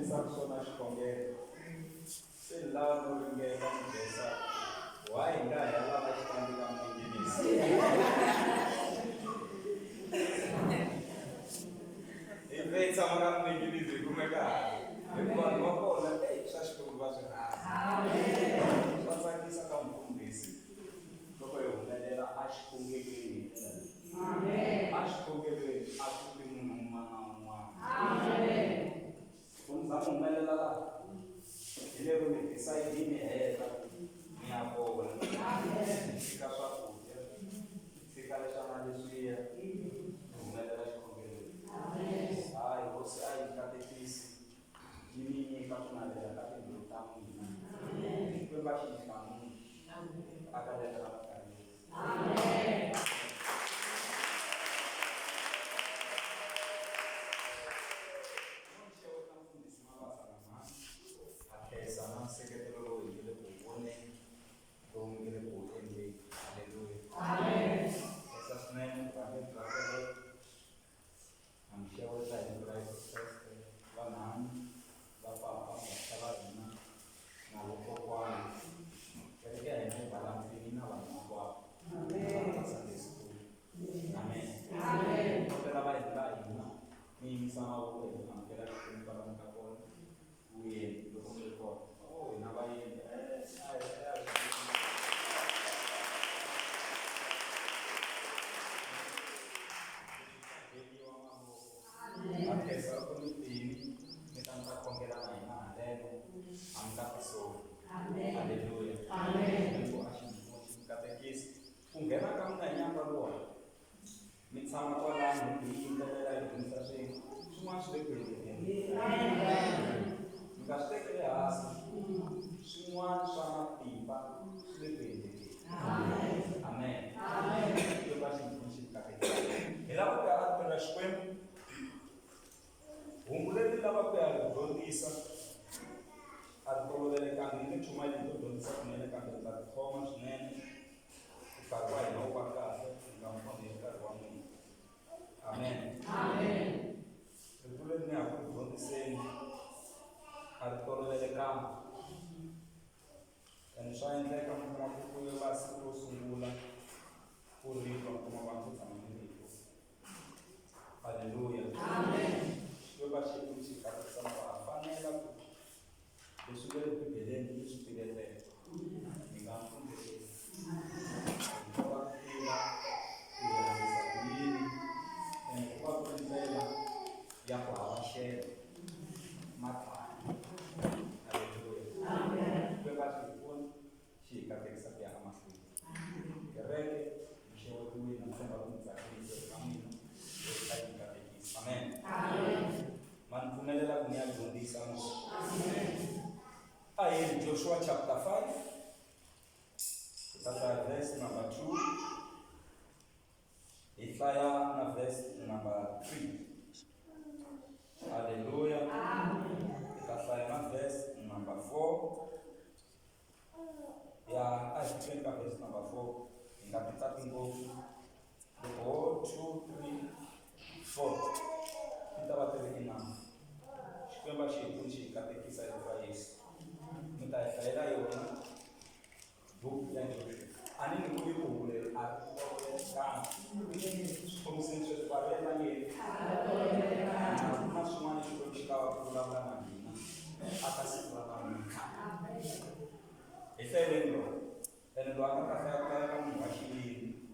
Essa pessoa nas esconder, sei lá, não ninguém vai me pensar. Uai, ainda ela vai estar de caminho disso. E vem essa mulher no inglês, como é que é? Eu falo, uma coisa, ei, você acha que eu vou fazer? Amém. Só vai aqui sacar pouco disso. Como eu, né? Era acho que o que amém. Acho que o que acho que uma. Amém. Quando está com ela lá, ele é o que sai de minha avó, fica só puta, fica deixando de dia, não é das coisas. Ai, você aí, catequista, de mim, caponadeira, catequista, tá muito. Foi baixo de caminho, a cadeira da cabeça. Amém. Sana sekretero ile kuone dong ile kuone haleluya amen sasa nene kwa amshauri za Christ wana bapa sabarina na loko kwa katika eneo la mfini na kwa amen asante amen amen kwa la mimi sana wewe anampenda kumpa mtakoni uye ndio inabaye akesa kunitini nitanga kuongera na neno amka pessoa haleluya amen Mungu ashimwe katekisi ungena kama nyamba roa mitsama kwa lana kuindelea kumsashe tumashwe kweli amen Gastei asa, semua sama pipa, depende. Amém. Amém. Eu gosto de princípio capítulo. Ela vai pegar pela escola. Mulher ela vai pegar dondisa. A prova dele candidato cuma de dondisa com ele candidato Thomas né. O carvalho não vai casa, não pode ir carvalho. Amém. Amém. Eu vou ler minha dondisa. Artolo delle campo e so in te come una piccola base con singula curriculum come quanto siamo in alleluia amen io bacio in ci cazzo fa panella e su delle più vedenti su delle mi campo di ora e qua per bella ya qua c'è mata Amen. Bebas pun si katek sapia amasli. Kereke bishawa tuwi na sema kumza Kristo amina. Katika katekis. Amen. Amen. Manfumelela kunia dundi sana. Amen. Joshua chapter 5. Sasa verse number 2. Isaiah na verse number 3. Hallelujah. Amen. Isaiah verse number 4. Yeah, I think verse number 4. In capital pingo. 1, 2, 3, 4. Kita batele ina. Shikemba shikunchi katekisa ya Yesu. Mtaikaela yona. Book ya Joshua. Ani ni kuli kule akole kan. Como se fosse para ela ele. Mas uma escola que estava por lá na Madina. Até lá na Madina. Esse é lembro. Ele do ano passado era como achili.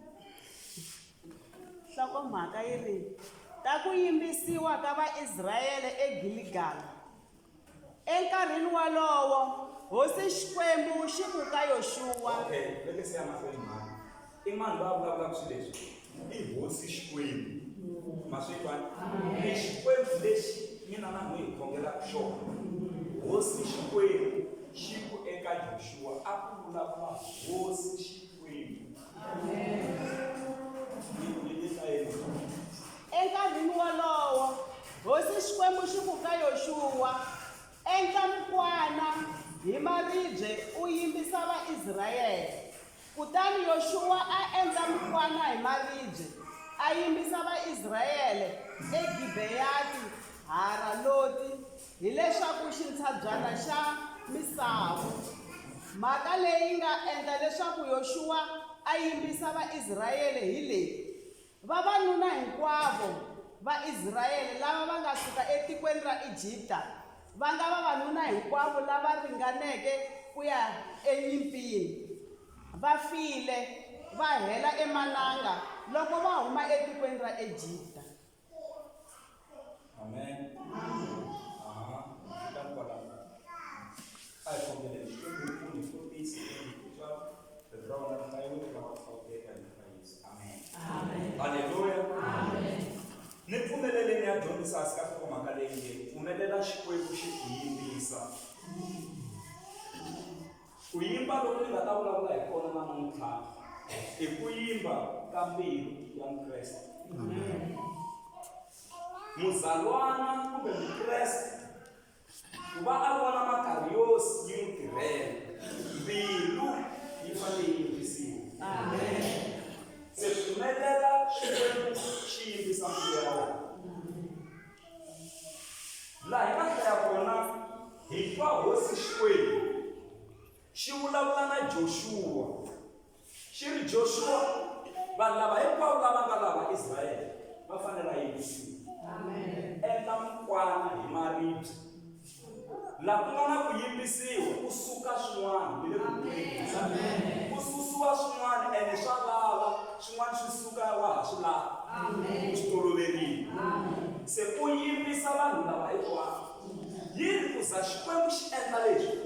Hloko mhaka yi ri ta ku yimbisiwa ka vaIsrayele eGilgal. Enkarhini walowo hosi Xikwembu xi ku ka Yoxuwa. Okay, leke se ama foi mano. E mano blá com silêncio. E hosi Xikwembu. Mas foi quando e Xikwembu deixe mina na mãe congela show. Hosi Xikwembu Chico eka Joshua akula kwa hosi Xikwembu. Amen. Enkarhini walowo hosi Xikwembu xi ku ka Yoxuwa endla mukwana hi maribye u yimbisa vaIsrayele. Kutani Yoxuwa a endla mukwana hi maribye a yimbisa vaIsrayele eGibeyati Haraloti hileswaku xintshabyana xa misava. Mhaka leyi nga endla leswaku Yoshua a yimbisa vaIsrayele hi leyi. Vavanuna hinkwavo va Israyele lava va nga suka etikweni ra Ejipta va nga vavanuna hinkwavo lava ringaneke ku ya enyimpini. Va file va hela emananga loko va huma etikweni ra Ejipta. Amen. Hallelujah. Ni pfumelele ni ya dyondzisa sika ku mhaka leyi pfumelela Xikwembu xi ku yimbisa. Ku yimba loko ni nga ta vulavula hi kona namuntlha i ku yimba ka mbilu ya Mukreste. Muzalwana kumbe Mukreste ku va a vona makaryosi yi n'wi tirhela, mbilu yi fanele yi yimbisiwa. Amen. Se pfumelela Xikwembu xi yimbisa mbilu ya wena. Laha hi nga hlaya kona hi twa hosi Xikwembu xi vulavula na Joshua xi ri Joshua vanhu lava hinkwavo lava nga lava Israyele va fanele va yimbisiwa. Endla mukwana hi maribye laha ku nga na ku yimbisiwa kusuka swin'wana hi le ku susiwa swin'wana ene swa lava swin'wana swi suka wa ha swi lava ku swi toloverile. Se ku yimbisa vanhu lava hinkwavo yini ku za Xikwembu xi endla leswi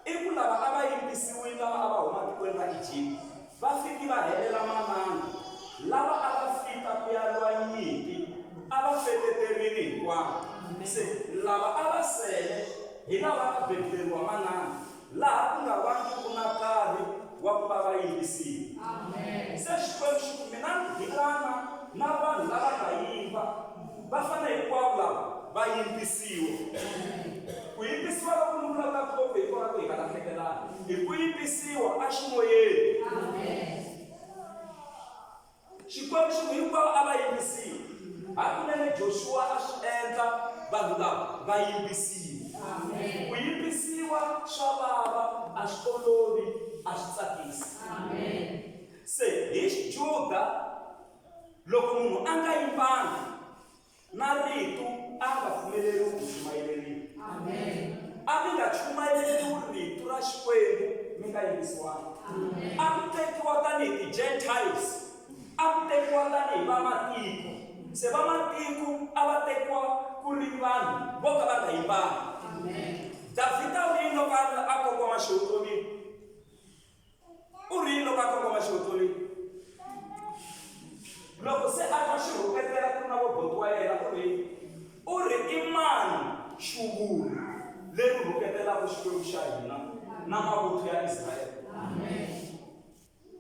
i ku lava a va yimbisiwile lava a va huma tikweni ra Ejipta va fiki va helela mananga lava a va fika ku ya lwa nyimpi a va feteterile hinkwavo. Se lava a va sele hi lava a bebuleriwa mananga laha ku nga vangi ku na nkarhi wa ku va va yimbisiwa. Se Xikwembu xi ku mina ni dilana na vanhu lava nga yimba va fanele hinkwavo lava va yimbisiwa. Ku yimbisiwa loko ni vulavulaka ngopfu hi kona ku hi nga lahlekelani hi ku yimbisiwa a ximoyeni. Xikwembu xi ku hinkwavo a va yimbisiwa. Hakunene Joshua a swi endla vanhu lava va yimbisiwa. Ku yimbisiwa swa vava a swi olovi a swi tsakisi. Se hi Xijuda loko munhu a nga yimbanga na rito a nga pfumeleriwi ku chumayeleriwa. A mi nga chumayeleriwi rito ra Xikwembu mi nga yimbisiwanga. A mi tekiwa tanihi ti-Gentiles, a mi tekiwa tanihi vamatiko. Se vamatiko a va tekiwa ku ri vanhu vo ka va nga yimbanga. Davhida u ri loko a kongoma xihoxolweni? U ri loko a kongoma xihoxolweni? Loko se a twa xi rhuketela ku ri na voboti wa yena u ri i mani xuvulu leri rhuketelaka Xikwembu xa hina na mavuthu ya Israyele.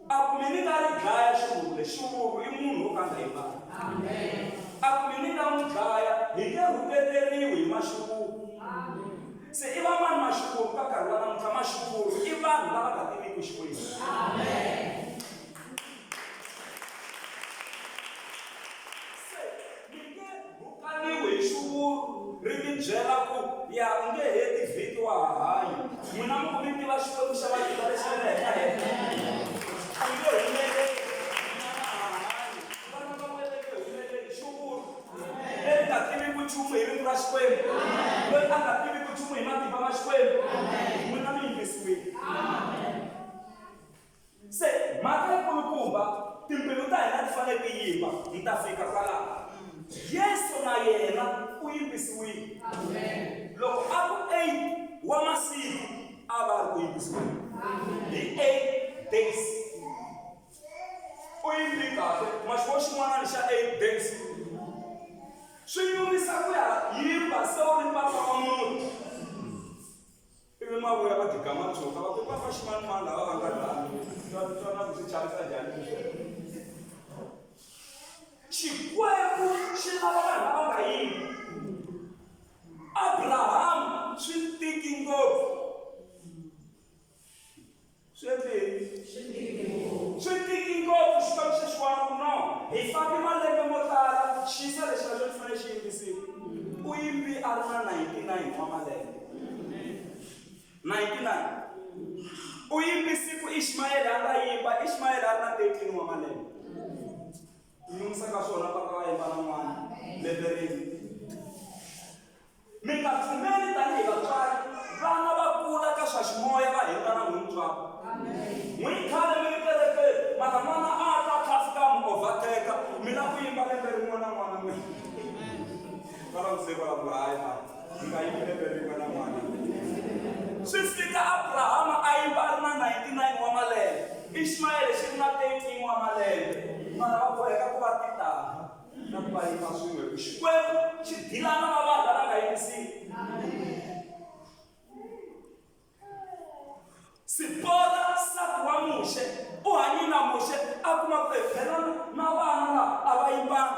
A ku mi ni nga ri dlaya xivulu lexi, xivulu i munhu wo ka nga yimbanga. A ku mi ni nga n'wi dlaya hi nge rhuketeriwi hi maxivulu. Se i va mani maxivulu ka nkarhi wa namuntlha? Maxivulu i vanhu lava nga tiviki Xikwembu. Se mi nge rhukaniwi hi xivulu ri mi byela ku ya u nge heti vhiki wa ha hanya. N'wina mi ku mi tiva Xikwembu xa Vayuda lexi nga le henhla. A nge humeleli vana va wele nge humeleli xivulu leri nga tiviki nchumu hi rito ra Xikwembu, loyi a nga tiviki nchumu hi matimba ma Xikwembu. N'wina mi yimbisiwile. Se mhaka yikulukumba timbilu ta hina ti fanele ti yimba hi ta fika kwalaho. Yesu na yena u yimbisiwile. Loko a ku 8 wa masiku a va ri ku yimbisiwile hi 8 days. U yimbi kahle maxiko xin'wana xa 8 days swi nyumisa ku ya yimba se u ri papa wa muti. Ivi mavuya va digama tshuka va ku papa ximanimani lava va nga dlani twana ku swi chavisa njhani. Xikwembu xi lava vanhu lava nga yimbi. Abrahamu swi tiki ngopfu. Swi tiki ngopfu Xikwembu xi swi vona ku no hi fambi malembe mo tala xisa lexi na xo fanele xi yimbisiwa. U yimbi a ri na 99 wa malembe. 99. U yimbisi ku Ishmael a nga yimba, Ishmael a ri na 13 wa malembe. Yingisa ka swona va ka va yimba na n'wana lembe rin'we. Mi nga pfumeli tanihi vatswari vana va kula ka swa ximoya va heta na n'wini ntswako. N'wini khale mi ri kerekeni mara n'wana a ta kha fika mi overtake mina ku yimba lembe rin'we na n'wana n'wina. Va va miseko la ku hayi mani mi nga yimbi lembe rin'we na n'wana. Swi fika Abrahama a yimba a ri na 99 wa malembe, Ishmael xi ri na 13 wa malembe, mara va boheka ku va titanga na ku va yimba swin'we hi ku Xikwembu xi dilana na vanhu lava nga yimbisiki. Sipora nsati wa Muxe u hanye na Muxe a kuma ku phela na vana lava a va yimbanga.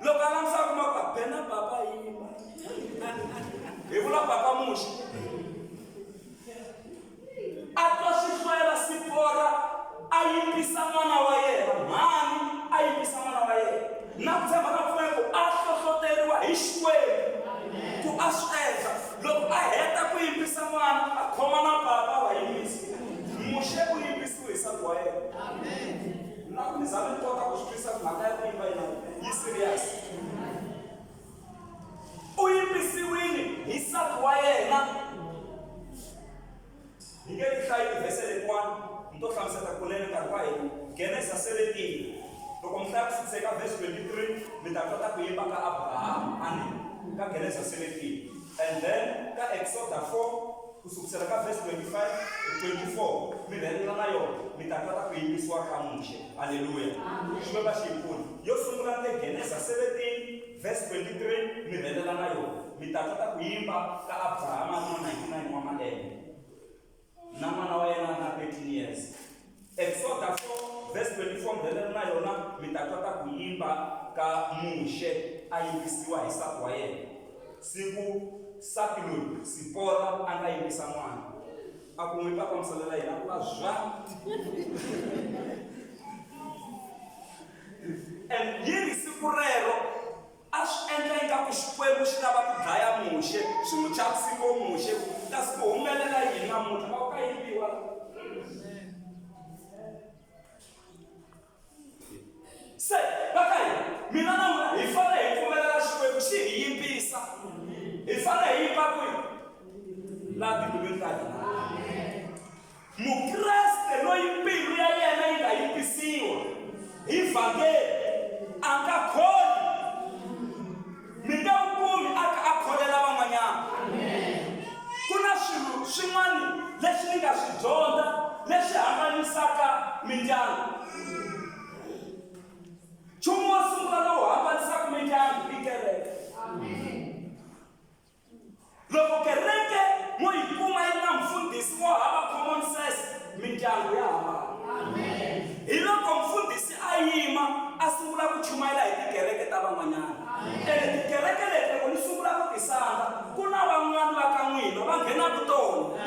Loko a langusa a kuma ku phela baba yimba hi vula baba Muxe a twa swi hlwela Sipora a yimbisa n'wana wa yena, mhani a yimbisa n'wana wa yena na ku tshemba ka Xikwembu a hlohloteriwa hi Xikwembu ku a swi endla. Loko a heta ku yimbisa n'wana a khoma na baba va yimbisi. Muxe u yimbisiwe hi nsati wa yena. Na ku ni zame ni kota ku swi twisa mhaka ya ku yimba yi serious. U yimbisiwile hi nsati wa yena. Hi nge ti hlayi tivhese letiwani ni to hlamuseta kunene nkarhi wa hina. Genesis 17 loko mi hlaya ku sukiseka verse 23 mi ta kota ku yimba ka Abraham ka Genesis 17, and then ka Exodus 4 kusukisela ka verse 24 mi helela na yona mi ta kota ku yimbisiwa ka Muxe. Haleluya. Xikwembu xi hi pfuna. Yo sungula ni Genesis 17 verse 23 mi helela na yona mi ta kota ku yimba ka Abraham na 99 wa malembe na n'wana wa yena na 13 years. Exodus 4 verse 24 mi helela na yona mi ta kota ku yimba ka Muxe a yimbisiwa hi nsati wa yena. Siku nsati loyi Sipora a nga yimbisa n'wana a ku n'wi papamuselela yena ku va zwa. And yini siku rero a swi endla ingaku Xikwembu xi lava ku dlaya Muxe, swi n'wi chavisile Muxe, kasi ku humelela yini namuntlha va ka yimbiwa. Se vaka mina na n'wina hi fanele hi pfumelela Xikwembu xi hi yimbisa. Hi fanele hi yimba kwihi? Laha tindlwini ta hina. Mukreste loyi mbilu ya yena yi nga yimbisiwa hi vhangeli a nga kholi. Mi nge wu kumi a kha a kholela van'wanyana. Ku na swilo swin'wana leswi ni nga swi dyondza leswi hambanyisaka mindyangu. Nchumu wo sungula lowu hambanisaka mindyangu i kereke. Loko kereke mo yi kuma yi na mfundhisi wo hava common sense, mindyangu ya hambana. Hi loko mfundhisi a yima a sungula ku chumayela hi tikereke ta van'wanyana. Ene tikereke leti loko ni sungula ku tisanga ku na van'wana va ka n'wina va nghenaka tona.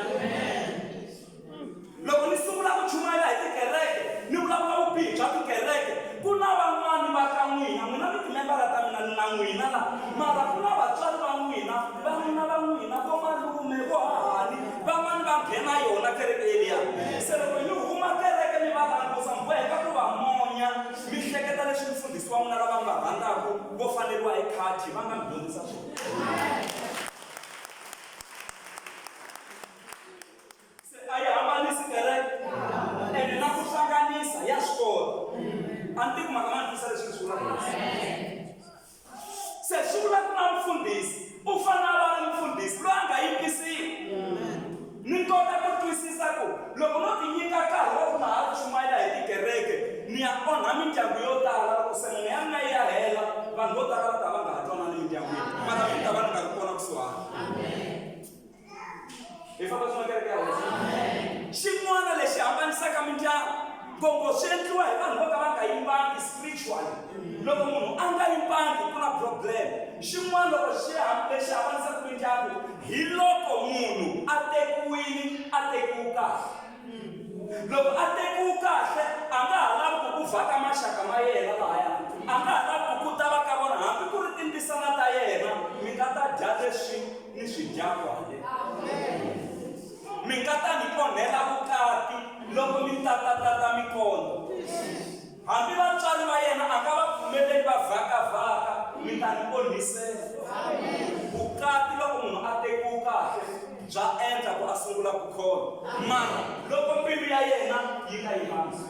Loko ni sungula ku chumayela hi tikereke ni vulavula vubihi bya tikereke, ku na van'wana va ka n'wina, n'wina mi timembara ta mina na n'wina la, mara ku na vatswari va n'wina va n'wina vo malume vo hahani van'wana va nghena yona kereke yeliya. Se loko yi huma kereke mi va langusa mi boheka ku va monya mi hleketa leswi mfundhisi wa n'wina lava nga rhandzaku vo faneriwa hi khadi va nga mi dyondzisa swona. Se a yi hambanisi kereke ene na ku hlanganisa ya swi kota. A ni tiku maka ma ni twisa leswi swi vulaka. Se swi vula ku na mfundhisi u fanele a va ri mfundhisi loyi a nga yimbisiwi. Ni kota ku twisisa ku loko no ti nyika nkarhi wa ku na ha chumayela hi tikereke ni ya onha mindyangu yo tala. Loko se munhu ya mina yi ya hela vanhu vo tala va ta va nga ha twanani mindyangwini, mara mi ta va ni nga ri kona kusuhana. Hi famba swin'we kereke ya hosi. Xin'wana lexi hambanisaka mindyangu ngopfu swi endliwa hi vanhu vo ka va nga yimbangi spiritually. Loko munhu a nga yimbangi ku na problem. Xin'wana loko lexi hambanisaka mindyangu hi loko munhu a tekiwile a tekiwe kahle. Loko a tekiwe kahle a nga ha lavi ku vhaka maxaka ma yena lahaya, a nga ha lavi ku ta va ka vona hambi ku ri tindzisana ta yena mi nga ta dya leswi ni swi dyaka kwale. Mi nga ta ni onhela vukati loko mi tata mi kondza. Hambi vatswari va yena a nga va pfumeleli va vhakavhaka mi ta ni onhisela. Vukati loko munhu a tekiwe kahle bya endla ku a sungula ku khona, mara loko mbilu ya yena yi nga yimangi.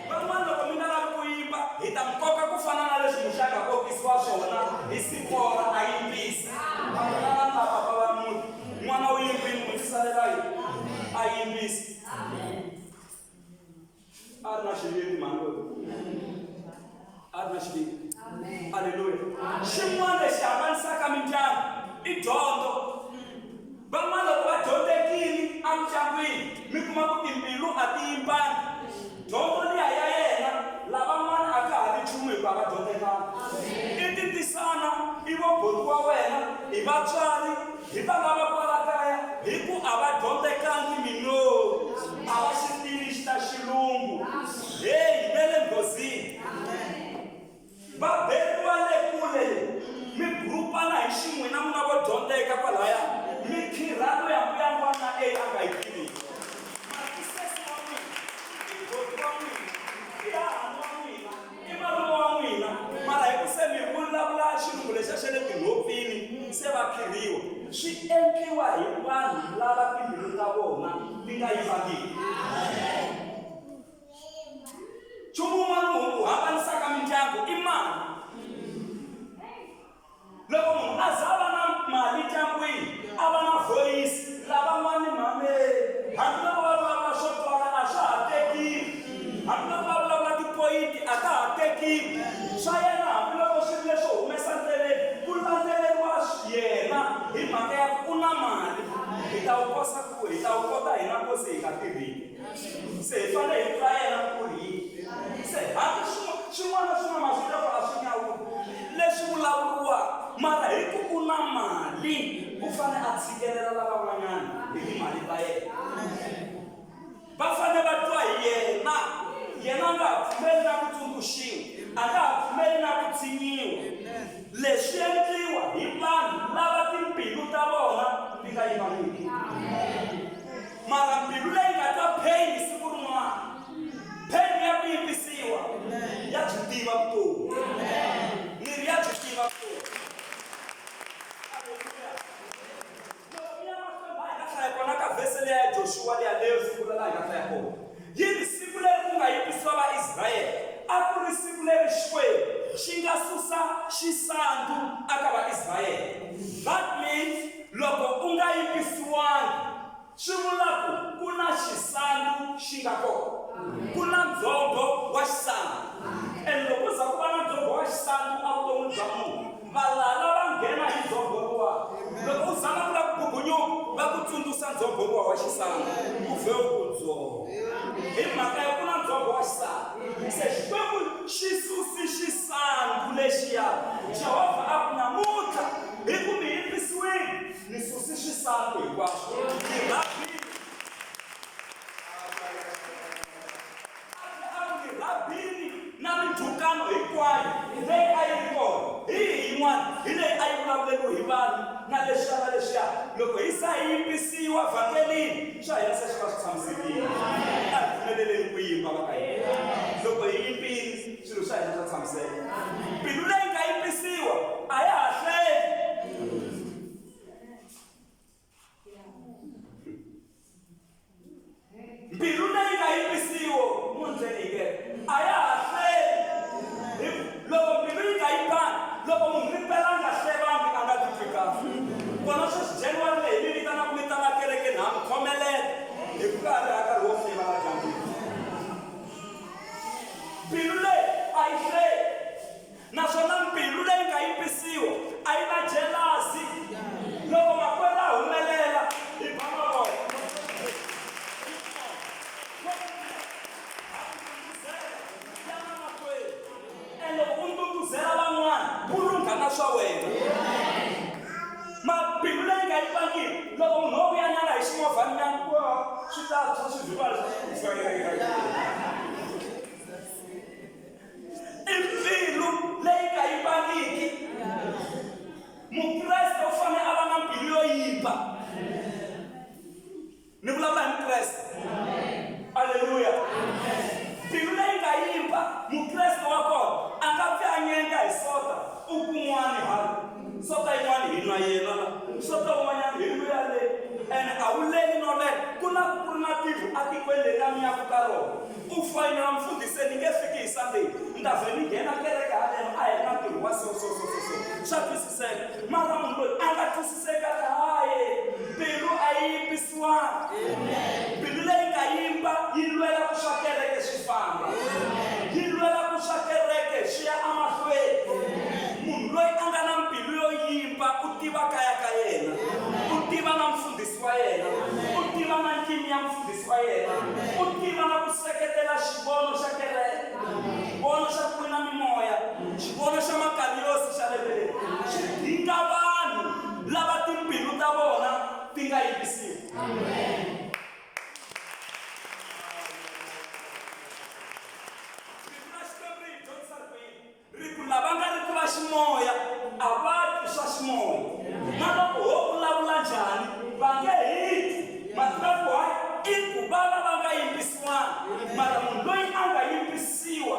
Van'wana loko mi nga lavi ku yimba hi ta nkoka ku fana na leswi muxaka kokisiwa swona hi sipora a yimbisi. N'wana u yimbile n'wi tisalela yini a yimbisi. A ri na xiviri mangoni. A ri na xiviri. Halleluya. Xin'wana lexi hambanisaka mindyangu i dyondzo. Van'wana loko va dyondzekile emindyangwini mi kuma ku timbilu a ti yimbani. Dyondzo liya ya yena lavan'wana a ka ha ri nchumu hikuva va dyondzekanga. I titisana i vo boti wa wena hi vatswari hi va lava kwala kaya hi ku a va dyondzekangi minoyi a va xi tivi xi ta xilungu. Heyi ve le nghozini. Va beriwa le kule mi grupana hi xin'we na n'wina vo dyondzeka kwalaya mi khirhano ya mbuyangwana a nga yi tivi. Matisesi wa n'wina i boti wa n'wina i hahani wa n'wina i malume wa n'wina, mara hi ku se mi vulavula xilungu lexiya xa le tinhompfini se va khirhiwa. Swi endliwa hi vanhu lava timbilu ta vona ti nga yivangiki. Nchumu wun'wana wu hambanisaka mindyangu i mali. Loko munhu a za va na mali ndyangwini a va na voyisi lavan'wani mameli, hambi loko va vulavula swo twala a swa ha tekile, hambi loko va vulavula tipoyinti a ta ha tekile. Swa yena hambi loko swi ri leswo humesa ndleleni ku landzeleriwa yena hi mhaka ya ku na mali. Hi ta wu kosa ku hi ta wu kota hina kosi hi nga tirhini. Se hi fanele hi tlula yena ku ri se hambi swin'wana na swin'wana maswiloko a swi nyawuli leswi vulavuriwaka, mara hi ku u na mali u fanele a tshikelela lavan'wanyana hi timali ta yena. Va fanele va twa hi yena. Yena a nga ha pfumeli na ku tsundzuxiwa, a nga ha pfumeli na ku tshinyiwa. Leswi endliwa hi vanhu lava timbilu ta vona ti nga yivangiki. Mara mbilu leyi nga ta pheni siku rin'wana, pheni ya ku yimbisiwa ya byi tiva vutomi. Mirhi ya byi tiva vutomi. Loko mi ya mahlweni laha hi nga hlaya kona ka vhesi leya ya Joshua leya leyo siku laha hi nga hlaya kona. Yini siku leri ku nga yimbisiwa Vaisrayele a ku ri siku leri Xikwembu xi nga susa xisandzu aka Vaisrayele. That means loko u nga yimbisiwangi swi vula ku na xisandzu xi nga kona. Ku na ndzhongo wa xisandzu. And loko za ku va na ndzhongo wa xisandzu evuton'wini bya munhu, valala va nghena hi ndzhongo luwa. Loko u zama ku la ku bubunyuka va ku tsundzuxa ndzhongo luwa wa xisandzu u vhe u ku ndzhongo. Hi mhaka ya ku na ndzhongo wa xisandzu. Se Xikwembu xi susi xisandzu lexiya. Jehovah a ku namuntlha hi ku mi yimbisiwile ni susi xisandzu hinkwaxo. Ni rabile. Na mindzhukano hinkwayo leyi a yi ri kona hi yin'wana hi leyi a yi vulavuleriwa hi vanhu na leswiya na leswiya. Loko hi za hi yimbisiwa vhakelini swa hina se swi va swi tshamisekile. A hi pfumeleleni ku yimba va ka hina. Loko hi yimbile swilo swa hina swa tshamiseka. Mbilu leyi nga yimbisiwa a ya ha hleli. Mbilu leyi nga yimbisiwa mundzeni a ya ha hleli. Loko mbilu yi nga yimbanga, loko munhu ripela a nga hlevangi a nga titwi kahle. Kona sweswi January leyi mi vitanaka mi tala kerekeni ha mi khomelela hi ku karhi a karhi wo hleva la dyambini. Mbilu leyi a yi hleli, naswona mbilu leyi nga yimbisiwa a yi na jelasi. Loko makwerhu a humelela hi ba mavoko. Na swa wena mabindu leyi nga yivangiki, loko munhu wo vuyanyana hi ximovhana nyana swi ta swi vula leswi karo ufayina mfundiseni ngefiki Sunday ndaveni ngena kereke haleno ayena ntirho wa so swa twisiseka mara munhu loyi a nga twisiseka hayi mbilu a yi yimbisiwanga mbilu leyi nga yimba yi lwela ku swa kereke swi famba yi lwela ku swa kereke swi ya amahlweni munhu loyi a nga na mbilu yo yimba u tiva kaya ka yena u tiva na mfundhisi wa yena u tiva na nkimi ya mfundhisi wa yena u tiva na ku seketela xivono xa kereke xivono xa ku wina mimoya xivono xa makariyosi xa levele xi dinga vanhu lava timbilu ta vona ti nga yimbisiwi. Lava nga ri ku va ximoya a va twi swa ximoya na loko ho vulavula njhani va nge hiti matirafu hayi i ku va nga yimbisiwanga mara munhu loyi a nga yimbisiwa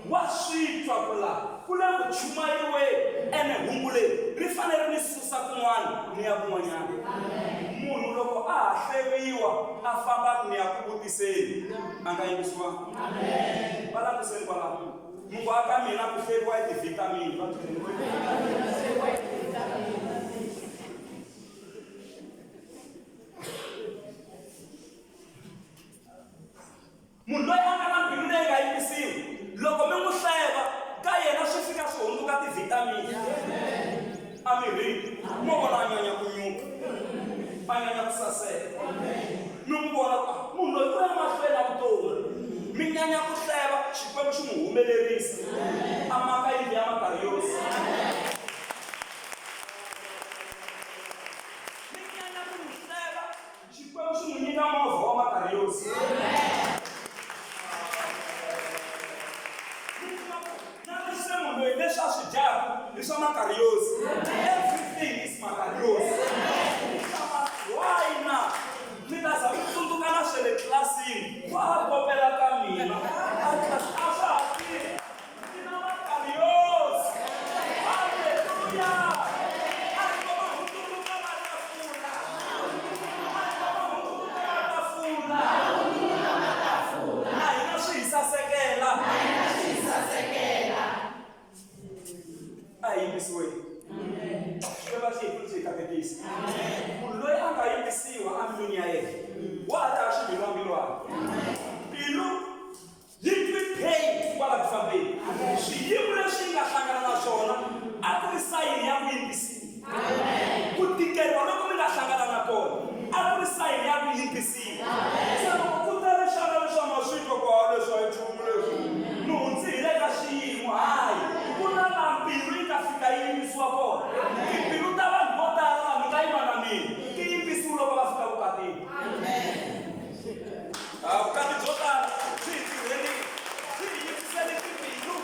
wa swi twa ku la ku le ku chumayeriweni ene hungu leyi ri fanele ri susa kun'wana ni ya kun'wanyana. Munhu loko a ha hleriwa a famba ni ya ku vutiseni a nga yimbisiwanga. Va langutiseni kwalaho mungu aka mina ku hleriwa hi ti-vitamin munhu loyi a nga na mbilu leyi nga yimbisiwi loko mi n'wi hleva ka yena swi fika swi hunguka ti-vitamin amirini mo vona a nyanya ku nyuka a nyanya ku saseka mi n'wi vona munhu loyi u ya mahlweni na vutomi mi nyanya ku hleva xikwembu xi n'wi humelerisa a maka yindlu ya makariyosi mi nyanya ku n'wi hleva xikwembu xi n'wi nyika movha wa makariyosi na leswi munhu loyi leswi a swi dyaka hi swa makariyosi everything is makariyosi why na mi ta za mi tsundzuka na swe le tlilasini va a kopela ka mina a swa ha tirhi mina makariyosi halleluya a ri koma hundzuluka matafula na hina swi hi sasekela a hi yimbisiweni Xikwembu xi hi pfuna xi hi katekisa munhu loyi a nga yimbisiwa ambilwini ya yena wa ha ta ximbilwambilwana mbilu yi twi pain kwala ku fambeni swiyimo leswi yi nga hlangana na swona a ku ri sayini ya ku yimbisiwa ku tikeriwa loko mi nga hlangana na kona a ku ri sayini ya ku yimbisiwa se loko ku tele xana leswi ma swi twa kwa leswi a hi nchumu leswi ni hundzi hi le ka xiyimo hayi ku na la mbilu yi nga fika yi yimbisiwa kona timbilu ta vanhu vo tala vanhu nga yima na mina ti yimbisiwi loko va fika vukatini vukati byo tala swi hi tirheli swi hi yimbiseli timbilu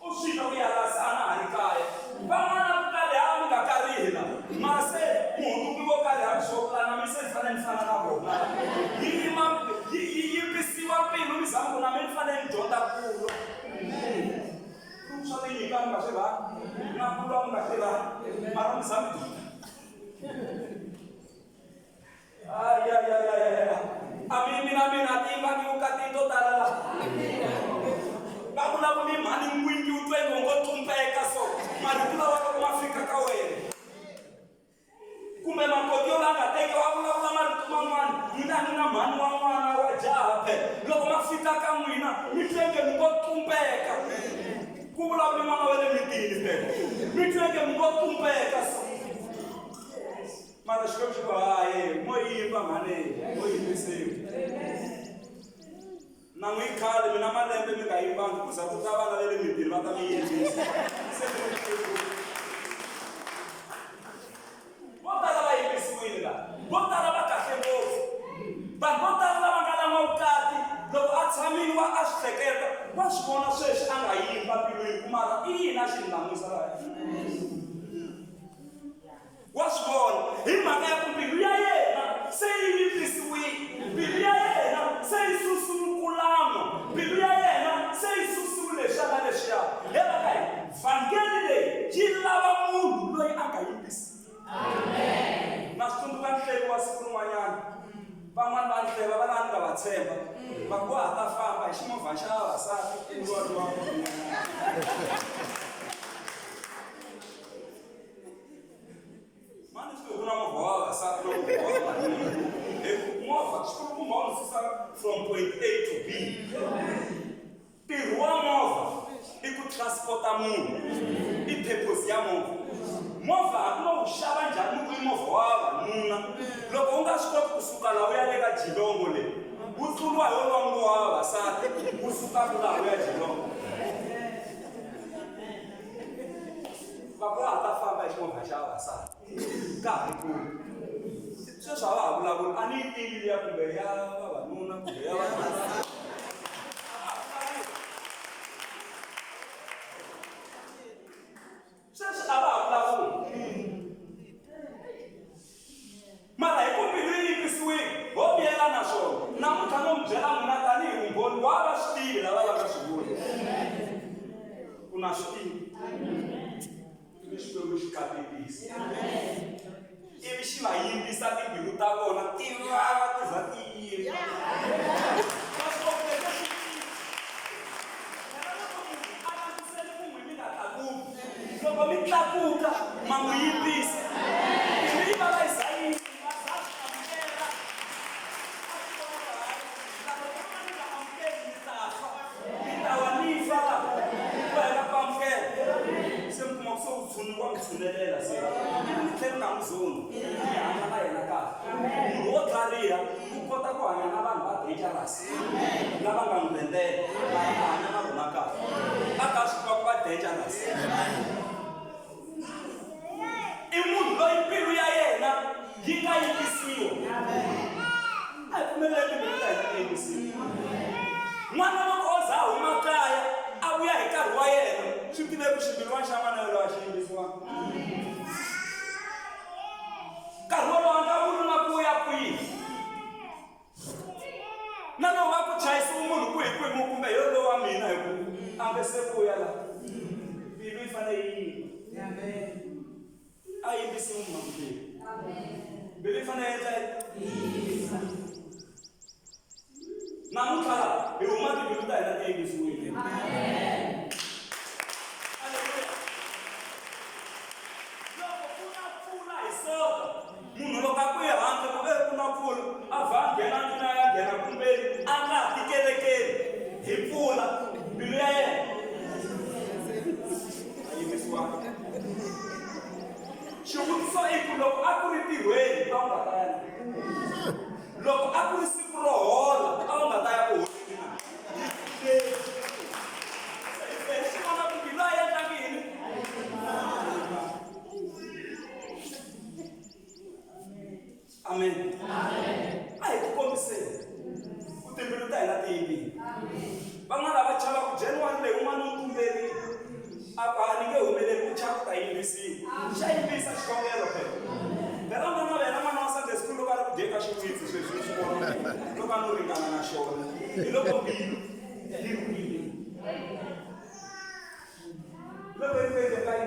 u swi twa ku yalasana ha ri kaya van'wana vukali ha mi nga karihina mara se muhunduki vo karhi ha swo vulana mi se ni fanele ni fana na vona yi yimbisiwa mbilu mi zama ku na mi ni fanele ni dyondza kulo swa tinyika mi nga swi vangi na kulwa mi nga swi vangi mara mi zama mina timba ni vukati to tala la va vulavuli mhani n'wingi wu tweni wu ngo tumbeka so mari ku lavaka ku ma fika ka wena kumbe makoti yo va nga teki wa vulavula marito man'wana n'wina ni na mhani wa n'wana wa jaha phe loko ma fika ka n'wina mi twenge mi ngo tumbeka ku vulavuli n'wana wa le mitini phe mi twenge mi ngo tumbeka so mara Xikwembu xi ku hayi mo yimba mhani mo yimbisiwi na n'wi khale mina malembe mi nga yimbangi ku za ku ta vana va le mitini va ta mi yimbisa vo tala va yimbisiwile la vo tala va kahle ngopfu vanhu vo tala lava nga lama vukati loko a tshamiwa a swi hleketa wa swi vona sweswi a nga yimba mbilwini ku mara i yini a xi ndlamisa laha wa swi vona hi mhaka ya ku mbilu ya yena se yi yimbisiwile mbilu ya yena se yi susukulama mbilu ya yena se yi susiwile leswiya na leswiya he mhaka hi vhangeli leyi yi lava munhu loyi a nga yimbisi na swi tsundzuka nhlelo wa siku rin'wanyana van'wani va nhleva va lani nga va tshemba va ku ha ta famba hi ximovha xa vavasati mani swi vula movha wa vavasati loko movha swi vula ku movha susa from point A to B ntirho wa movha I ku transporta munhu I purpose ya movha movha hambi no wu xava njhani ku I movha wa vavanuna loko u nga swi koti kusuka laha u ya le ka jilongo leyi wu tsuliwa hi olwangu wa vavasati wu sukaka laha u ya jilongo va ku ha ta famba hi ximovha xa vavasati nkarhi kulu sweswi a va ha vulavuli a ni yi tivi liya kumbe ya vavanuna kumbe ya vavanuna mara hi ku mbilu yi yimbisiwile ho biyela na swona namuntlha no mi byela n'wina tanihi vumbhoni wa va swi tivi lava va nga swi vula ku na swi tivi ivi xikwembu xi katekisi ivi xi va yimbisa timbilu ta vona ti vava ti za ti yimba loko mi tlakuka ma n'wi yimbisa ivi va va isayisi va za swi amukela mi ta wa ni fa la va hela ku amukela se mi kuma ku se u tshuniwa mi tshunelela se mi tlhela na muzungu mi hanya na yena kahle munhu wo tlhariha u kota ku hanya na vanhu va dangerous lava nga n'wi rhendela va hanya na vona kahle a ka swi tiva ku va dangerous I munhu loyi mbilu ya yena yi nga yimbisiwa a hi pfumeleli mbilu ta hina yi yimbisiwa n'wana loko o za a huma kaya a vuya hi nkarhi wa yena swi tive ku ximbilwana xa n'wana yolowo a xi yimbisiwanga nkarhi wolowo a nga vuli na ku ya kwihi na loko va ku chayisiwa munhu kwihi kwihi mu kumbe yolowo wa mina hi ku a nge se vuya la mbilu yi fanele yi yimba a yimbisiwi mambili mbilu yi fanele endla namuntlha hi huma timbilu ta hina ti yimbisiwile loko ku na pfula hi soka munhu loko a ku hi handle ku ku na pfula a vha nghena ndlwini ya nghena kumbeni a nga ha tikelekeli hi pfula mbilu ya yena a yimbisiwanga xivutiso I ku loko a ku ri tirhweni a wu nga ta ya loko a ku ri siku ro hola a wu nga ta ya ku holeni na xi vona ku mbilu a endlangi yini amen a hi ku kombiseni ku timbilu ta hina ti yimbile van'wana va chava ku January leyi un'wana u tumberile a ku a ni nge humeleli ku chava ku ta yimbisiwa xa yimbisa xikongelo phela lera n'wana wa yena n'wana wa Sunday school loko a ri ku dyeni ka xiwitsi sweswi u swi vona loko a no ringana na xona hi loko mbilu yi ri ku yimbeni loko yi ri ku endleni ka yi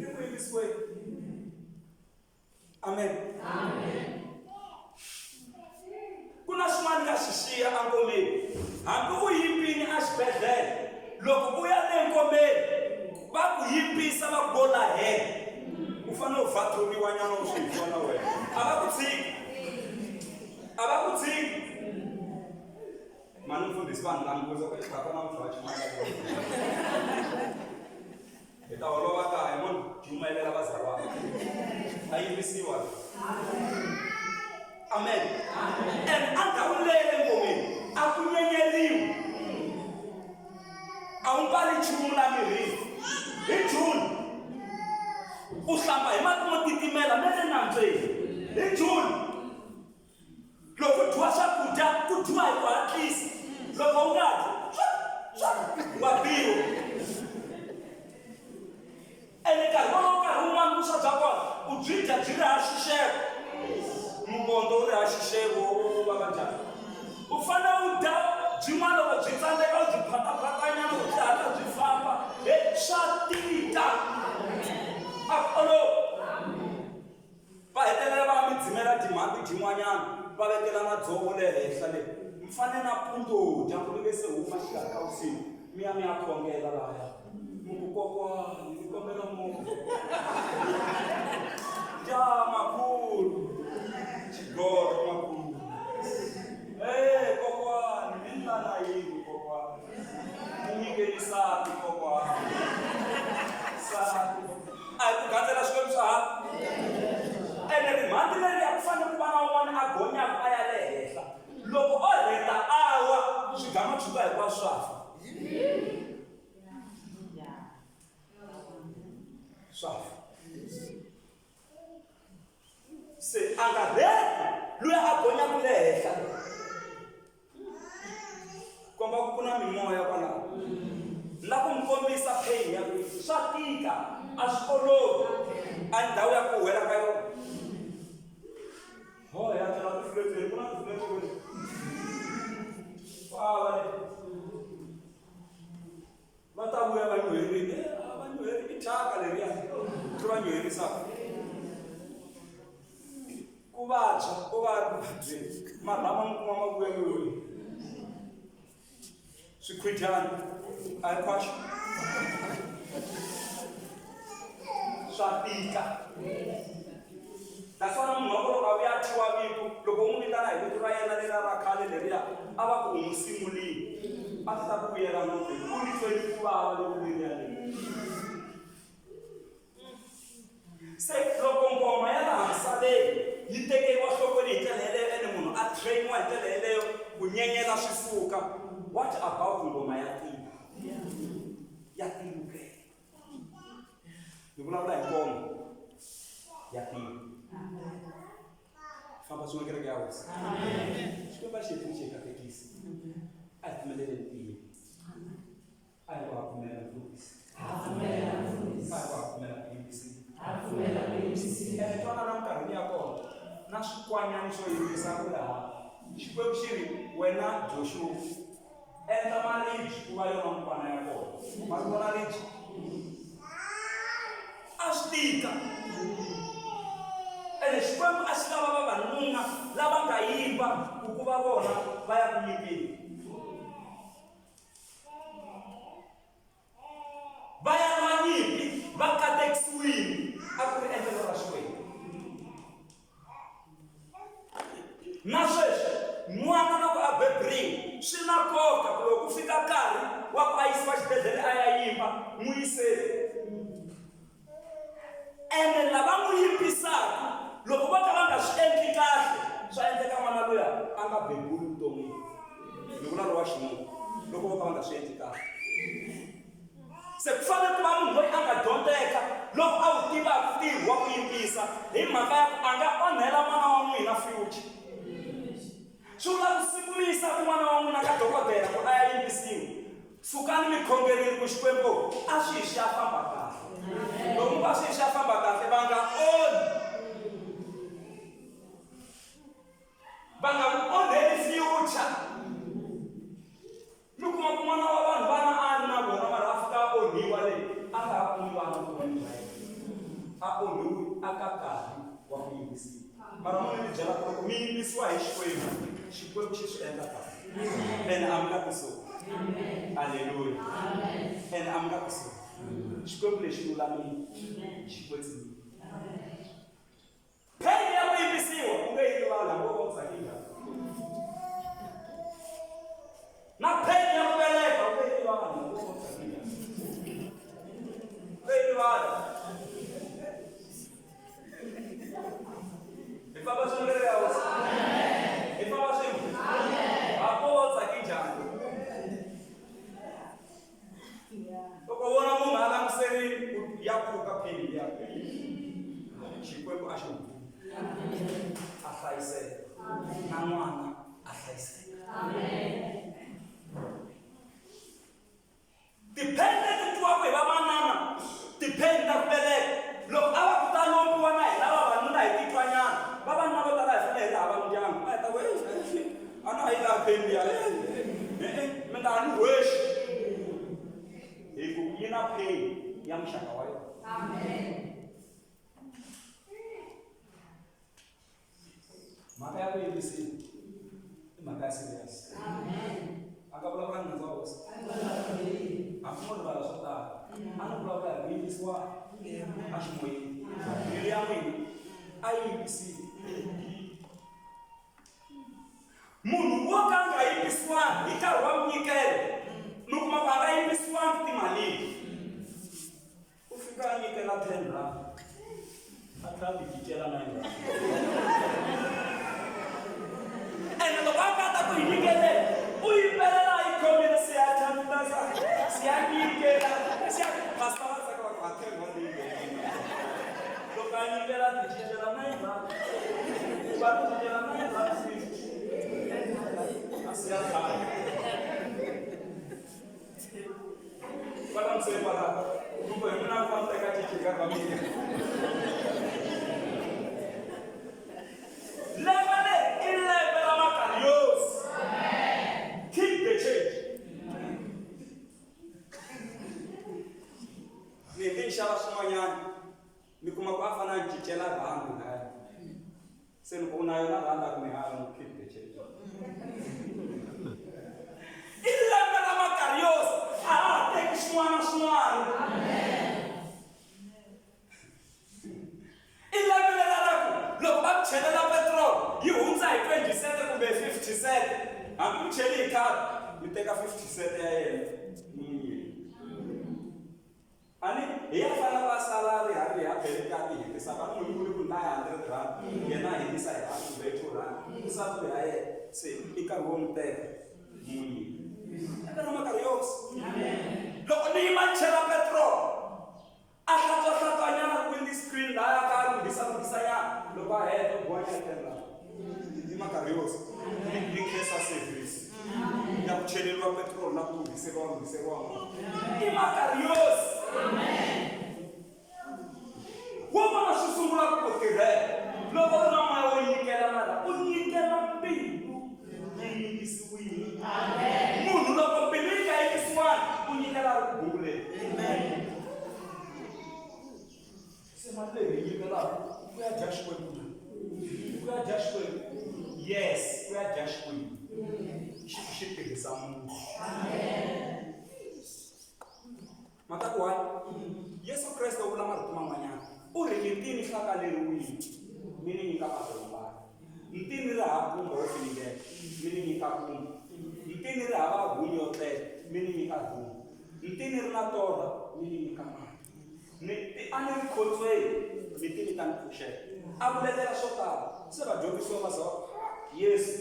ri ku yimbisiweni amen ku na swin'wana ka xixiya engomeni hambi u yimbini a xibedhlele loko u ya le ngomeni va ku yimbisa va ku go la hena u fanele u vatholiwa nyana u swi hi vona wena a va ku tshiki mani mfundhisi vanhu languza ku xaka na muthu wa ximanga hi ta holova kaya munhu jumelela vazalwana a yimbisiwa amen and andhawini leyi le ngomeni a ku nyenyeriwi a wu mbali nchumu la mirini hi June u hlamba hi mati mo titimela na le nantsweni hi June loko dyiwa swakudya ku dyiwa hi ku hatlisa loko u nga dyi wa biwa ene nkarhi wun'wana vuswa bya kona u byi dya byi ri ha xixevo mukondo u ri ha xixevo u va njhani u fanele u dya byin'wana loko byi tsandzeka u byi phataphatanyana u byi hatla byi famba swa tika a olova va hetelela va mi dzimela timhangu tin'wanyana va vekelana na dzovo le henhla le mi fane na punto dyambu ri nge se huma xikarhi ka vusiku mi ya khongela lahaya muku kokwani ni kombela movha ya makulu xigoro makulu kokwani mi ndlala yini kokwani mi nyikeli sati kokwani sati a hi ku gandzela swikwembu swa ha ene rimhanti leri ya ku fanele ku va na un'wana a gonyaka a ya le henhla loko o rheta a wa swigamatshuka hinkwaswo swa fa swa fa se a nga rheti loyi a gonyaka le henhla komba ku na mimoya kwalaho na ku mi kombisa pain ya ku swa tika a swi olovi a ndhawu ya ku wela ka yona ya tela tifleteni ku na tifleteni va ta vuya va nyuherile va nyuheri i thyaka leriya ri va nyuherisaka ku vabya ku va ri vabyeni marhama mi kuma ma vuya nyuheri swikhwidyana a hi khwaxo swa tika naswona munhu wa ku loko a vuya a thyiwa vito loko u n'wi vitana hi vito ra yena leriya ra khale leriya a va ku u n'wi sungulile a ti ta ku vuyela ngopfu ku ni tweni ku vava loko leriya leyi se loko ngoma ya laha misaveni yi tekeriwa nhlokweni hi ndlela yeleyo ene munhu a trainiwa hi ndlela yeleyo ku nyenyela swi suka what about ngoma ya tima ya timukela ni vulavula hi ngoma ya tima famba swin'we kereke ya wesa xikwembu a xi hetini xi hi katekisi a hi pfumelele mpimo a hi ku ha pfumela mfundhisi a hi ku ha pfumela ku yimbisini ene twanana minkarhini ya kona na swikwanyani swo yimbisa ku laha xikwembu xi ri wena Joshua endla maribye ku va yona mukwana ya kona ma ri vona ribye a swi tika ene xikwembu a xi lava vavanuna lava nga yimba ku va vona va ya ku yimbeni va ya vanyimbi va katekisiwile a ku ri endlelo ra xikwembu na sweswi n'wana loko a bebrile swi na nkoka ku loko ku fika nkarhi wa ku a yisiwa xibedhlele a ya yimba n'wi yiseli ene lava n'wi yimbisaka loko va ka va nga swi endli kahle swa endleka n'wana loya a nga bebuli vuton'wini ni vula lowa xinuna loko vo ka va nga swi endli kahle se ku fanele ku va munhu loyi a nga dyondzeka loko a wu tivaka ntirho wa ku yimbisa hi mhaka ya ku a nga onhela n'wana wa n'wina future swi vula ku sikurisa ku n'wana wa n'wina ka dokodela ku a ya yimbisiwa sukani mi khongerile ku xikwembu a swi hi xi ya famba kahle loko va swi hi xi ya famba kahle va nga onhi va nga ku onheli future mi kuma ku n'wana wa vanhu vana a ri na vona mara a fika a onhiwa leyi a nga ha kumi vana vuton'wini bya yena a onhiwi a ka nkarhi wa ku yimbisiwa mara munhu ni byela ku loko mi yimbisiwa hi xikwembu xi swi endla kahle ene a mi nga kusuhi halleluya ene a mi nga kusuhi xikwembu lexi lulamile xi kwetsimile pheni ya ku yimbisiwa ku nge yili vanhu vo vo tsakile na pheni ya ku veleka ku nge yili vanhu vo vo tsakile ku nge yili vanhu hi famba swin'we ya wesa hi famba swin'we hapo vo tsaki njhani loko vona munhu a languserile ya pfuka pheni ya xikwembu a xi a hlayiseka na n'wana a hlayiseka tipheni leti twiwaka hi vamanana tipheni ta ku veleka loko a va ku ta lombiwa na hina vavanuna hi titwanyana vavanuna vo tala hi fanele hi hava ndyangu a hi ta ku a na yi laha pheni liya mi nga ni wexi hi ku yi na pheni ya muxaka wa yona mhaka ya ku yimbisiwa mhaka ya serious. Akavulavula na ndhawu hosi. Afumo rivala swo tala. A ni vulavula hi ku yimbisiwa a ximoyeni. Mbilu ya n'wina a yi yimbisile. Munhu wo ka a nga yimbisiwangi hi nkarhi wa minyikelo, mi kuma ku a nga yimbisiwangi timalini. U fika a nyikela 10 rand. A tlhela ti cincela 9 rand. Ene loko a nga ta ku hi nyikele, u yimbelela hi khomile siyathandasa, siyanyikela, pastor va tsaka va ku a 10 rand yi nghena. Loko a nyikela ti cincela 9 rand. Va ti cincela 9 rand swi. Quando você fala, não foi uma falta que a gente chega para mim. Leva-le, ele leva a Macarios. Keep the change. Ninguém chama amanhã. Me como a fana de chela bando, né? Se não for na hora nada com ela, não keep the change. Ele leva a Macarios. Ah, tem que suar. Ele leva a logo chela da petrol. E o unza é 27 com 57. A mim chela cá, me pega 57 aí. Ani, ia falar para salário, ia pegar aqui, que sabe muito muito na área, e na ele sai a subvencionar. Sabe aí, se fica bom ter. Agora Macarios. Logo nem manchela petrol. Akatoka kanya na windy screen na akaru bisaya. Logo é do boa terra. Ni Macarios. Ni kesa service. Ya kuchelelwa petrol na kubiserwa. Ni Macarios. Amen. Woma na susungula kupotere. Logo na mwa unyikela nada. Unyikela mbingu. Yingiswi. Amen. Munhu logo belika yingiswa unyikela gule. Amen. Sema lele yikela kuya jashwe. Kuya jashwe. Yes, kuya jashwe. Shipshipeke samu. Amen. Matakuwa Yesu Kristo ula marutuma manyana. Uri nitini hlaka leri wini. Mini nyika patomba. Ntini raha kumba ofinige. Mini nyika kumba. Ntini raha huni ote. Mini nyika huni. Ntini rina tora. Mini nyika mani. Niti ane kotwe. Nitini tani kushe. Abuletera shota. Seba jobi soma so. Yesu.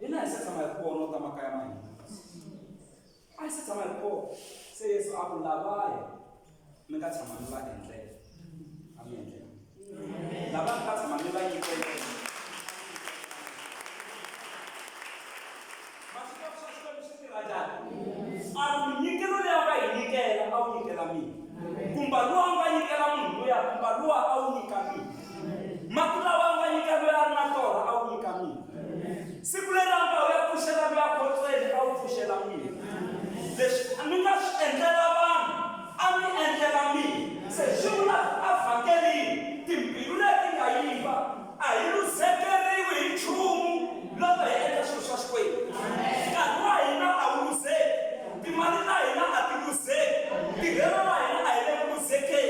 Ina isa sama yakuwa nota makaya mani. Aisa sama yakuwa. Se Yesu abulabaye. Mika sama nila entle. Amen. Laba sama nila entle. Masika kusashika mshiki raja. Abu nyikelo lewa yinikela au nyikela mi. Kumbalua anga nyikela mungu ya kumbalua au nyikami. Makula wanga nyikelo ya natora au nyikami. Sikulera anga ya kushela vya kotreli au kushela mi. Amiga endela bam. Ami endela mi. Se jula afakeli. Timpirule kingayiba. Ayilu sekeri wichumu. Loba enda shoshashkwe. Kadwa ina awuse. Timalina ina atibuse. Tigera ina aile museke.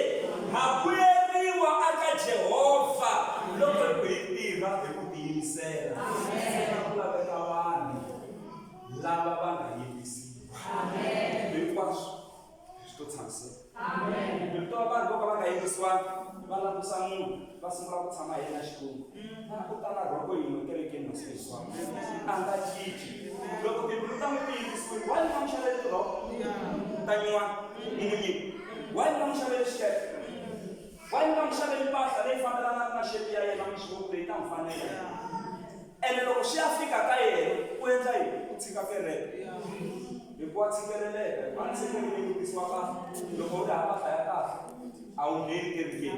Habweriwa aka Jehova. Loba kuitira ekutisera. Amen. Kula bekawani. Laba banga yibisi. Amen. Estou tsansi. Amen. Então agora vou colocar aí pessoal, vai lá do Samu, vai se lá do Samai na escola. Ah, botar na água aí, não quero que não se pessoal. Anda aqui. Logo que tu tá me pedindo isso, vai não chamar ele troco. Tanhua, munyi. Vai não chamar ele chefe. Vai não chamar ele passa, nem família na chefe aí na escola, então família. Ele logo se fica cair, o entra aí, o tica ferre. Depois se quer quando se quer ir para sua casa, logo dá para sair casa, ao meio que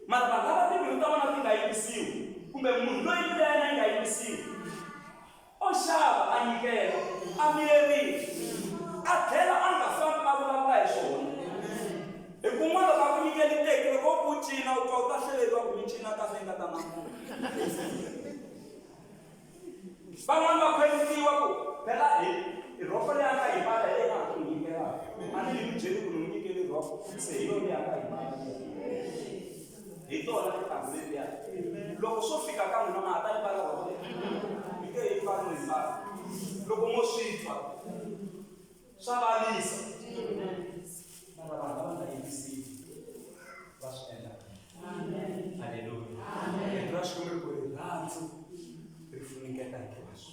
mas a palavra de Deus estava na vida aí sim, como é muito doido é na aí sim. O chava a ninguém, a Mary, aquela anda só para lá vai show. E como ela vai com ninguém tem que levar o putinho, o pau tá cheio de putinho na casa ainda tá na mão. van'wana va khweletiwa ku phela hi rhoko leyi a nga hi mbala hi leyi nga ha ku nyikela a ni hi byeli ku ni n'wi nyikeli rhoko se hi yona leyi a nga hi mbala hi tona tintangu letiya loko swo fika ka n'wina ma ha ta yi mbala rhoko leyi hi nge hi mbali hi mbala loko mo swi twa swa vavisa mara vanhu lava nga yimbisiwi va swi endla halleluya endla xikwembu ku rirhandzu ri funengeta hinkwaswo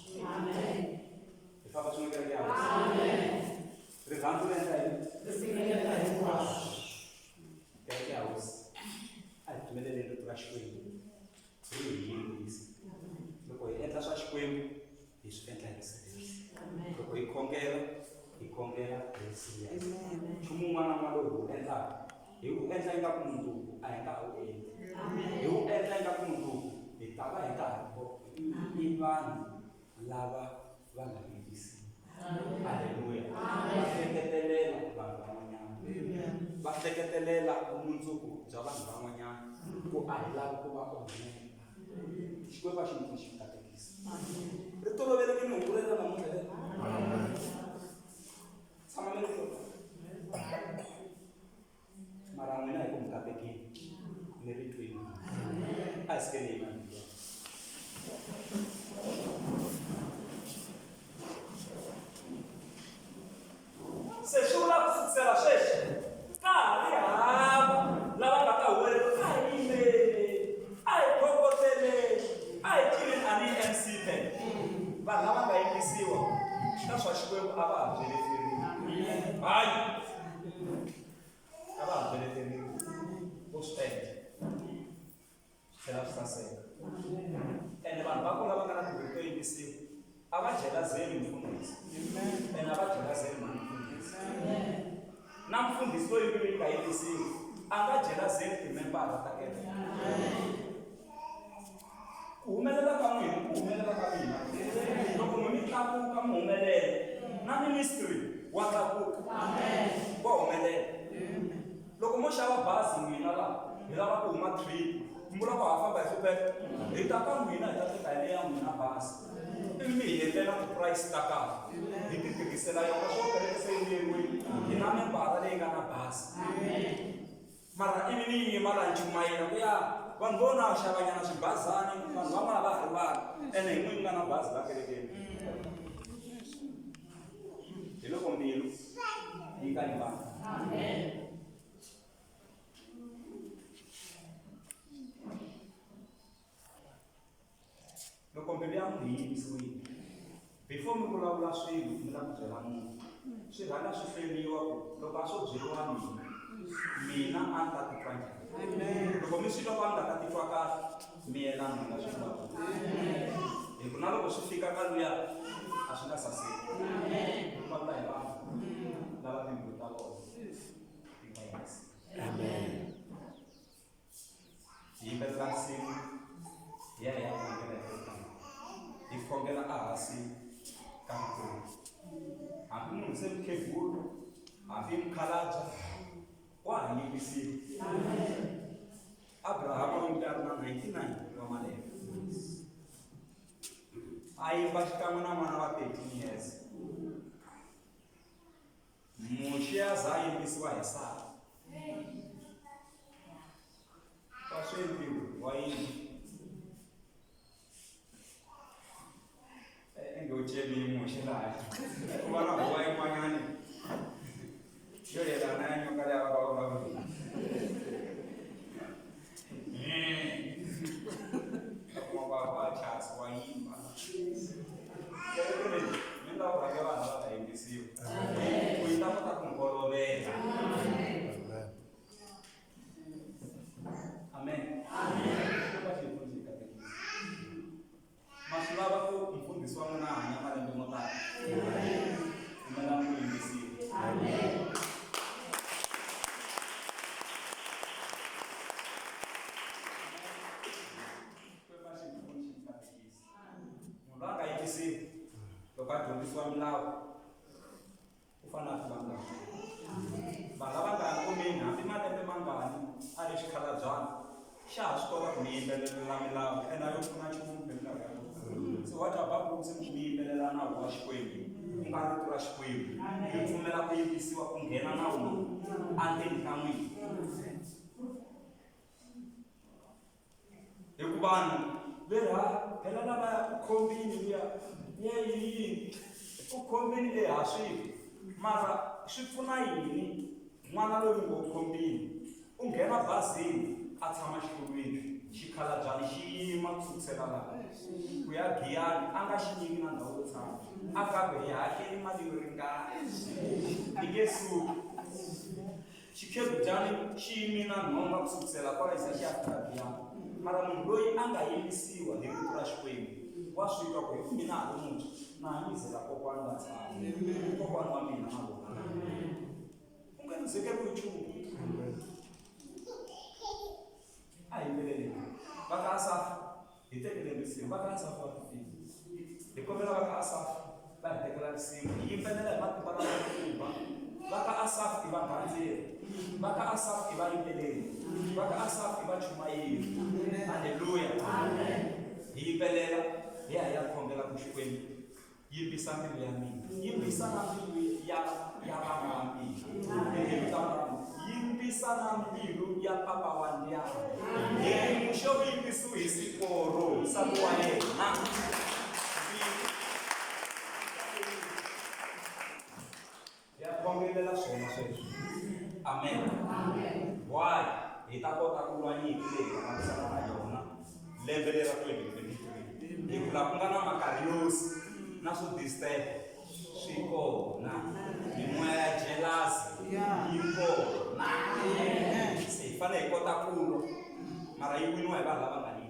hi famba swin'we kereke ya rirhandzu ri endla yini kereke ya hosi a hi pfumeleleni rito ra xikwembu ri hi yimbisa loko hi endla swa xikwembu hi swi endla hi serious loko hi khongela hi serious nchumu wun'wana na wun'wana lowu hi endlaka hi wu endla ingaku munhu a hi nga wu endli hi wu endla ingaku munhu hi ta va hi karhi i vanhu lava va nga yimbisiwa halleluya va hleketelela vanhu van'wanyana va hleketelela vumundzuku bya vanhu van'wanyana ku a hi lavi ku va onhela xikwembu a xi nyiki xi katekisa ri toloveleke ni hungulela namuntlha lero tshama mi ri mara n'wina hi ku mi katekeni ni ri twini a hi sikeni hi mavito se swi vula ku sukisela sweswi ka ha ri hava lava nga ta huwelela a hi yimbeleni a hi khokoteleni a hi cineni ani MC pen vanhu lava nga yimbisiwa ka swa xikwembu a va ha byeleteriwi hayi a va ha byeleteriwi vo swi endla tlhela swi saseka ende vanhu va ku lava nga na tibuku to yimbisiwa a va jelazeli mfundhisi ende a va jelazeli mfundhisi na mfundhisi loyi loyi nga yimbisiwa a nga jelazeli timembara ta kereke ku humelela ka n'wina ku humelela ka mina loko n'wina mi tlakuka mi humelela na ministry wa tlakuka wa humelela loko mo xava bazi n'wina laha hi lava ku huma trip mi vula ku ha famba hi hlupeta hi ta ka n'wina hi ta teka hi leya n'wina bazi ivi mi hi endlela ti-price ta kahle hi ti tirhisela yona swo kereke se yi vuyeriwile hi na membara leyi nga na bazi mara ivi ni yima laha ncumayela ku ya vanhu vo na xavanyana swibazani vanhu van'wana va ha ri vanhu ene hi n'wini nga na bazi la kerekeni hi loko mbilu yi nga yi vanga loko mbilu ya munhu yi yimbisiwile before mi vulavula swilo mi lava ku byela munhu swi rhanga swi hleriwa ku loko a swo byeriwa mina a ni ta titwa njhani loko mi swi loko a ni nga ta titwa kahle mi yelana mi nga swi vula hi ku na loko swi fika ka luya a swi nga saseki mi vulavula hi vanhu lava timbilu ta vona ti nga yasi hi yimbelela nsimu hi ya hi ya khongela hi khongela a hansi ka mukulu hambi munhu se mukhegulu hambi mukhalabya wa ha yimbisiwa abrahama n'wingi a ri na 99 wa malembe a yimba xikan'we na n'wana wa 13 years muxi ya za a yimbisiwa hi sara wa swendliwa wa yini enge u celi muxi laha ku va na huwa yin'wanyani yo yelana ya nyoka leya vavavavavina wa chasi wa yimba kereke leyi mi la ku rhange vanhu va ta yimbisiwa ku yi ta kota ku n'wi olovela amen ma swi lava ku mfundhisi wa n'wina a hanya malembe mo tala kumela ku yimbisiwa munhu a nga yimbisiwi loko a dyondzisiwa milawu u fanele a tiva milawu vanhu lava nga ha kumeni hambi malembe mangani a ri xikhalabyanyi xa ha swi kota ku mi yimbelelela milawu ene a yo pfuna nchumu milawu ya se wa ta ba ku se ku yimbelela na wa Xikwembu ku nga ri ra Xikwembu hi pfumela ku yimbisiwa ku nghena na wona andzeni ka n'wina hikuva vanhu lera phela lava khombini liya yini u khombini leha swi mara swi pfuna yini n'wana loyi ngo khombini u nghena bazini a tshama xitulwini xikhalabyanyi xi yima ku sukusela laha ku ya giyani a nga xi nyiki na ndhawu yo tshama a kambe hi hakeli mali yo ringana hi nge suki xikhalabyanyi xi yimi na nhonga ku sukusela kwala xa xi ya fika giyani mara munhu loyi a nga yimbisiwa hi vito ra Xikwembu wa swi twa ku mina ha ri muntshwa na hanyizela kokwani va tshama kokwani wa mina na vona u nge nizekeriwi nchumu a yimbeleleni va ka Asafa hi tekele risimu va ka Asafa va fifini hi kombela va ka Asafa va hi tekela risimu hi yimbelela hi matimba lama kuluba va ka Asafa i vagandzeri va ka Asafa i vayimbeleri va ka Asafa i vachumayeri halleluya hi yimbelela hi ya khongela ku Xikwembu yimbisa mbilu ya mina yimbisa na mbilu ya vana va mina yimbisa na mbilu ya papa wa ndyangu muxo yimbisiwe hi Sikoro nsati wa yena ya khongelela swona sweswo amen why hi ta kota ku lwa nyiki leyi hi fambisana na yona lembe lera 2023 hi kula ku nga na makariosi na swo disturb swi kona mimoya ya jealousy yi kona se hi fanele hi kota ku lwa mara yi winiwa hi vanhu lava nga